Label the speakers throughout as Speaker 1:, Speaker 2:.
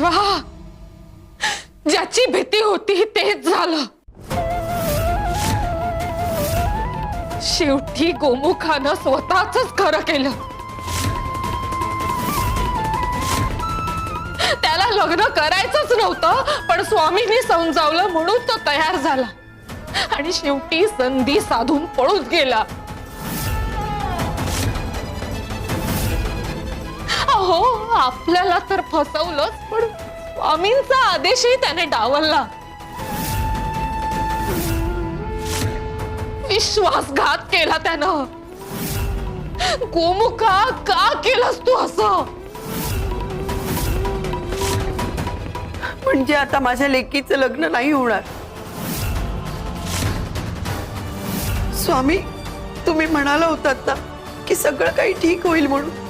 Speaker 1: देवा, ज्याची भीती होती तेच झालं। शेवटी गोमुखानं स्वतःच खरं केलं। त्याला लग्न करायचंच नव्हतं, पण स्वामींनी समजावलं म्हणून तो तयार झाला आणि शेवटी संधी साधून पळून गेला। अहो, आपल्याला तर फसवलंच, पण स्वामींचा आदेशही त्याने डावलला। विश्वासघात केला त्यानं। गोमुखा, का केलंस तू असं?
Speaker 2: म्हणजे आता माझ्या लेकीचं लग्न नाही होणार। स्वामी, तुम्ही म्हणाला होतात ना की सगळं काही ठीक होईल म्हणून,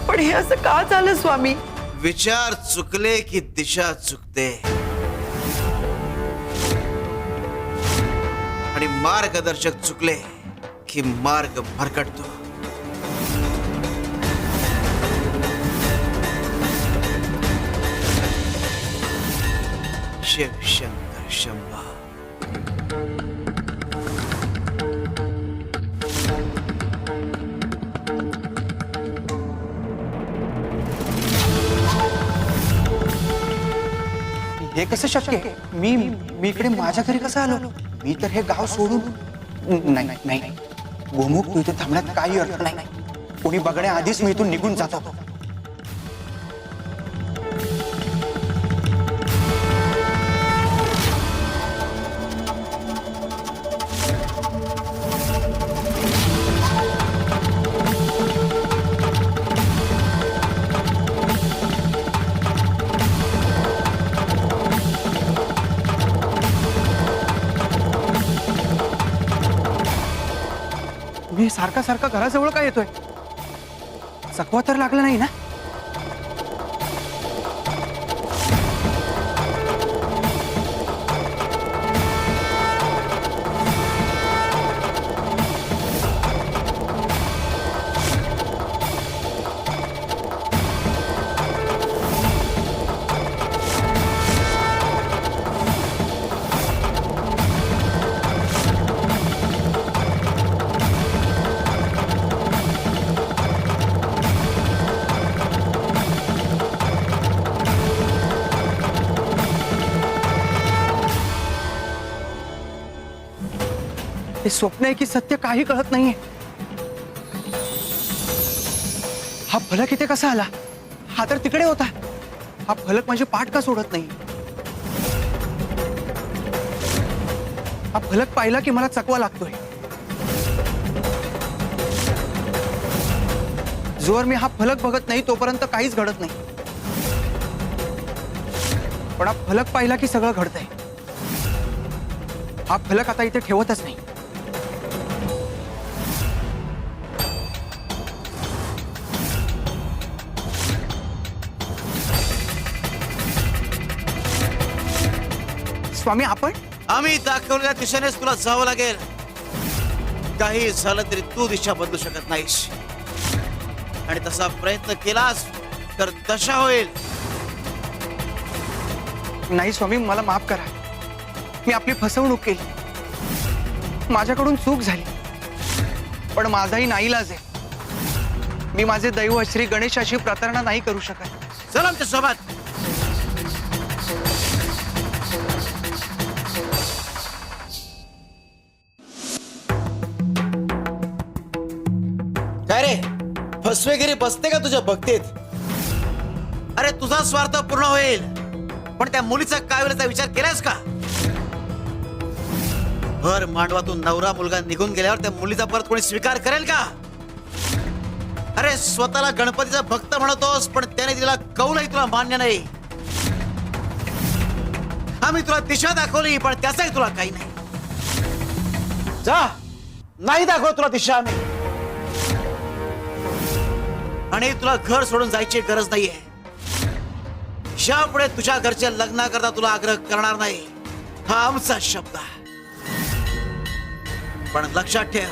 Speaker 2: पण हे असं का झालं स्वामी?
Speaker 3: विचार चुकले की दिशा चुकते आणि मार्गदर्शक चुकले की मार्ग भरकटतो। शिव शंकर शंभा।
Speaker 4: हे कसं शक्य आहे? मी इकडे माझ्या घरी कसं आलो? मी तर हे गाव सोडून नाही गोमुख, तू इथे थांबण्यात काही अर्थ नाही। कोणी बघण्याआधीच मी इथून निघून जातो। मी सारखा सारखा घराजवळ काय येतोय? चकवा तर लागला नाही ना? हे स्वप्न आहे की सत्य काही कळत नाहीये। हा फलक इथे कसा आला? हा तर तिकडे होता। हा फलक माझी पाठ का सोडत नाही? हा फलक पाहिला की मला चकवा लागतोय। जोवर मी हा फलक बघत नाही तोपर्यंत काहीच घडत नाही, पण हा फलक पाहिला की सगळं घडतंय। हा फलक आता इथे ठेवतच नाही। स्वामी, आपण
Speaker 3: आम्ही दाखवलेल्या दिशेनेच तुला जावं लागेल। काही झालं तरी तू दिशा बदलू शकत नाहीस, आणि तसा प्रयत्न केलास तर दशा होईल।
Speaker 4: नाही स्वामी, मला माफ करा। मी आपली फसवणूक केली, माझ्याकडून चूक झाली, पण माझाही नाईलाज आहे। मी माझे दैव श्री गणेशाची प्रतारणा नाही करू शकत।
Speaker 3: चल आमच्या सोबत। काय रे, फसवेगिरी बसते का तुझ्या भक्तीत? अरे तुझा स्वार्थ पूर्ण होईल, पण त्या मुलीचा काय होईल याचा विचार केलास का? भर मांडवातून नवरा मुलगा निघून गेल्यावर त्या मुलीचा परत कोणी स्वीकार करेल का? अरे स्वतःला गणपतीचा भक्त म्हणतोस, पण त्याने दिलेला कौलही तुला मान्य नाही। आम्ही तुला दिशा दाखवली, पण त्याचाही तुला काही नाही। जा, नाही दाखव तुला दिशा आम्ही, आणि तुला घर सोडून जायची गरज नाहीये। यापुढे तुझ्या घरच्या लग्नाकरता तुला आग्रह करणार नाही, हा आमचा शब्द आहे। पण लक्षात ठेव,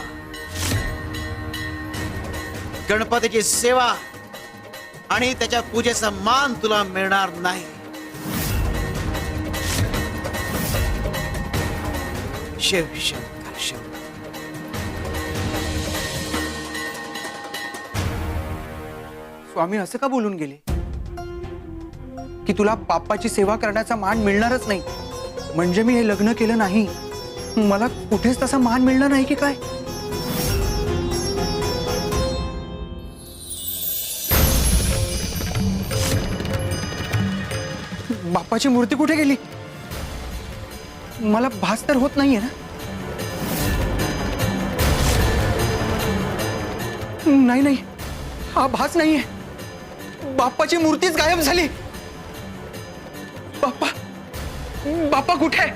Speaker 3: गणपतीची सेवा आणि त्याच्या पूजेचा मान तुला मिळणार नाही. शिव शंकर शिव.
Speaker 4: स्वामी असं का बोलून गेले की तुला बाप्पाची सेवा करण्याचा मान मिळणारच नाही? म्हणजे मी हे लग्न केलं नाही, मला कुठेच तसा मान मिळणार नाही की काय? बाप्पाची मूर्ती कुठे गेली? मला भास तर होत नाहीये ना? नाही नाही, हा भास नाहीये. बाप्पाची मूर्तीच गायब झाली. बाप्पा बाप्पा कुठे आहे?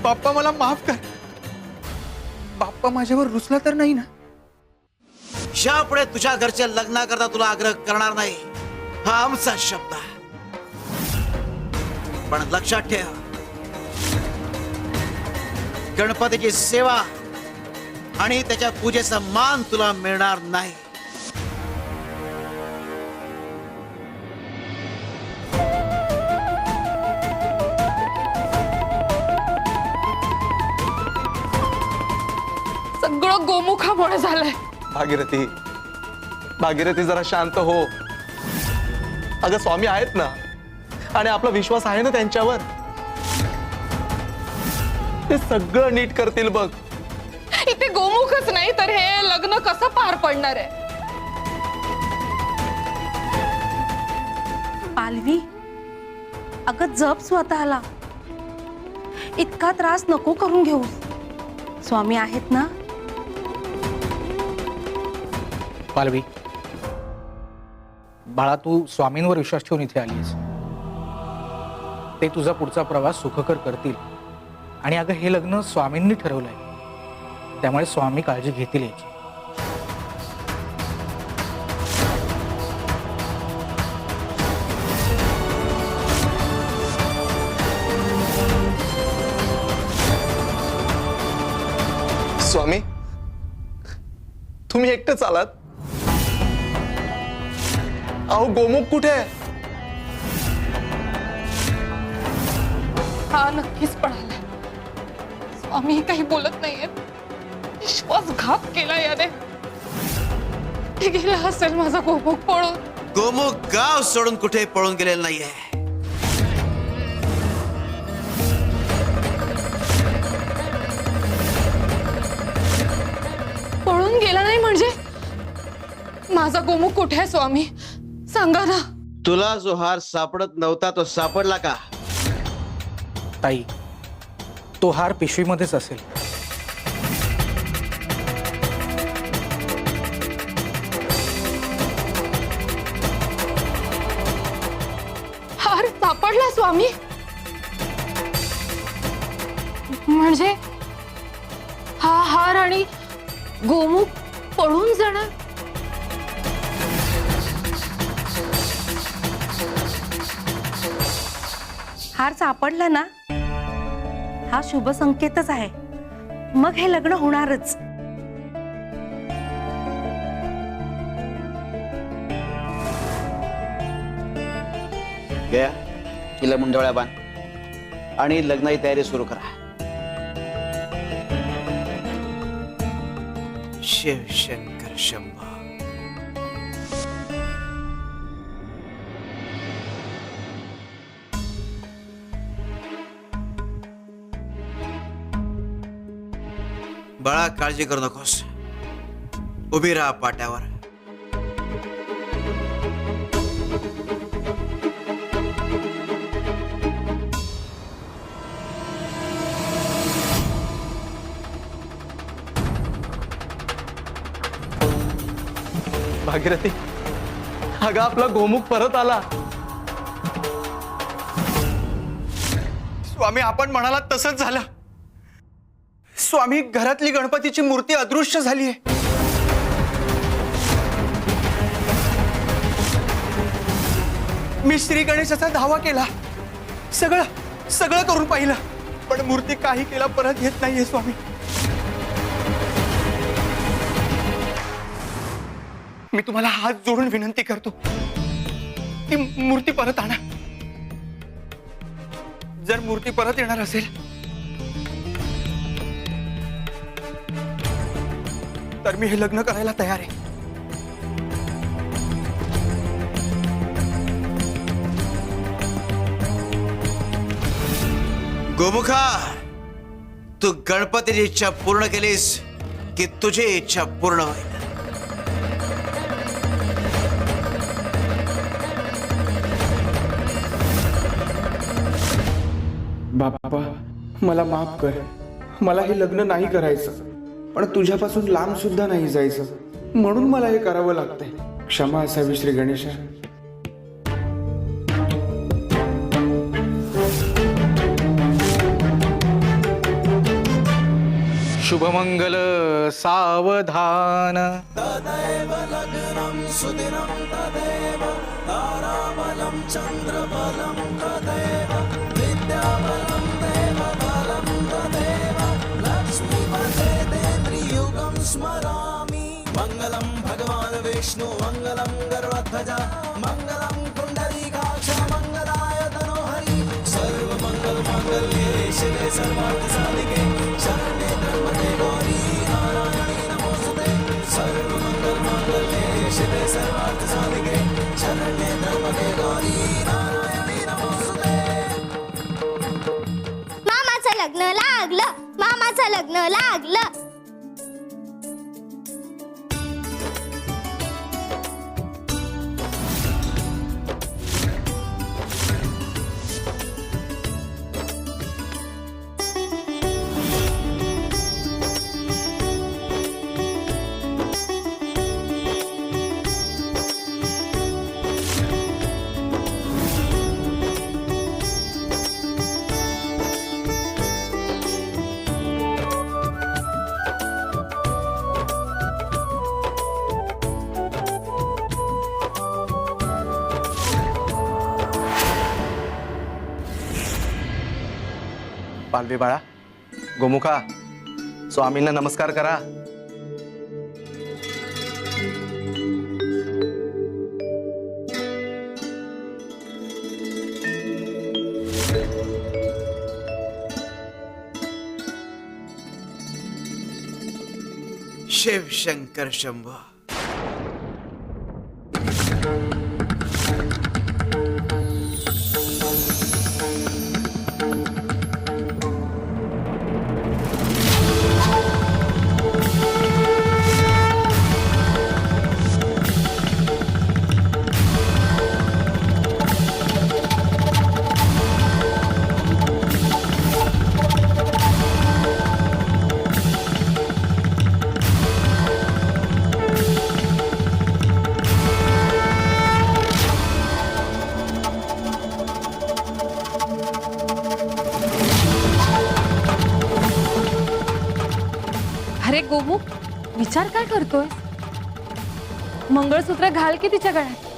Speaker 4: बाप्पा मला माफ कर. बाप्पा माझ्यावर रुसला तर नाही ना?
Speaker 3: यापुढे तुझ्या घरच्या लग्नाकरता तुला आग्रह करणार नाही, हा आमचा शब्द आहे. पण लक्षात ठेव, गणपतीची सेवा आणि त्याच्या पूजेचा मान तुला मिळणार नाही.
Speaker 1: सगळं गोमुखामुळे झालंय.
Speaker 5: भागीरथी, भागीरथी जरा शांत हो. अगं स्वामी आहेत ना, आणि आपला विश्वास आहे ना त्यांच्यावर. ते सगळं नीट करतील बघ.
Speaker 1: इथे गोमुखच नाही तर हे लग्न कसं पार पडणार आहे?
Speaker 6: पालवी, अगं जप स्वतःला. इतका त्रास नको करून घेऊ. स्वामी आहेत ना.
Speaker 7: पालवी, बाळा, तू स्वामींवर विश्वास ठेवून इथे आलीस. ते तुझा पुढचा प्रवास सुखकर करतील. आणि अगं हे लग्न स्वामींनी ठरवलंय, त्यामुळे स्वामी काळजी घेतील याची.
Speaker 5: स्वामी, तुम्ही एकटेच आलात? अहो गोमुख कुठे आहे?
Speaker 1: हा नक्कीच पळाला. स्वामी काही बोलत नाहीयेत. विश्वासघात केला याने. ते गेला असेल माझा गोमुख पळून.
Speaker 3: गोमुख गाव सोडून कुठे पळून गेलेलं नाहीये.
Speaker 1: पळून गेला नाही म्हणजे? माझा गोमुख कुठे आहे स्वामी? सांगा ना.
Speaker 3: तुला जो हार सापडत नव्हता तो सापडला का?
Speaker 7: ताई, तो हार पिशवीमध्येच असेल.
Speaker 1: हार सापडला स्वामी? म्हणजे हा हार आणि गोमुख पळून जाणार?
Speaker 6: हार सापडला ना, हा शुभ संकेतच आहे. मग हे लग्न होणारच.
Speaker 3: गया हिला मुंडवळ्या बांध आणि लग्नाची तयारी सुरू करा. शिव शंकर शंभो. बाळा, काळजी करू नकोस. उभी राहा पाट्यावर.
Speaker 5: भागीरथी, अगं आपला गोमुख परत आला.
Speaker 4: स्वामी, आपण म्हणालात तसंच झालं. स्वामी, घरातली गणपतीची मूर्ती अदृश्य झाली आहे. मी श्री गणेशाचा धावा केला, सगळं सगळं करून पाहिलं, पण मूर्ती काही केला परत येत नाहीये स्वामी. मी तुम्हाला हात जोडून विनंती करतो, ती मूर्ती परत आणा. जर मूर्ती परत येणार असेल तर मी हे लग्न करायला तयार आहे.
Speaker 3: गोमुखा, तू गणपतीची इच्छा पूर्ण केलीस की तुझी इच्छा पूर्ण होईल.
Speaker 8: बाप्पा मला माफ कर. मला हे लग्न नाही करायचं, पण तुझ्यापासून लांब सुद्धा नाही जायचं, म्हणून मला हे करावं लागतंय. क्षमा असावी श्री गणेशा.
Speaker 7: शुभमंगल सावधान.
Speaker 9: मंगलम भगवान विष्णु मंगलम गर्वध्वजा मंगलम पुंडरीकाक्ष मंगलाय तनोहरि सर्व मंगल मांगल्ये शिवे सर्वार्थ साधिके शरण्ये त्र्यंबके गौरी नारायणी नमोस्तुते. सर्व मंगल मांगल्ये शिवे सर्वार्थ साधिके शरण्ये त्र्यंबके गौरी नारायणी नमोस्तुते.
Speaker 10: मामाचं लग्न लागलं, मामाचं लग्न लागलं.
Speaker 5: पालवी बाळा, गोमुखा, स्वामींना नमस्कार करा.
Speaker 3: शिव शंकर शंभो.
Speaker 1: अरे गोमुख, विचार काय करतोय? मंगळसूत्र घाल की तिच्या गळ्यात.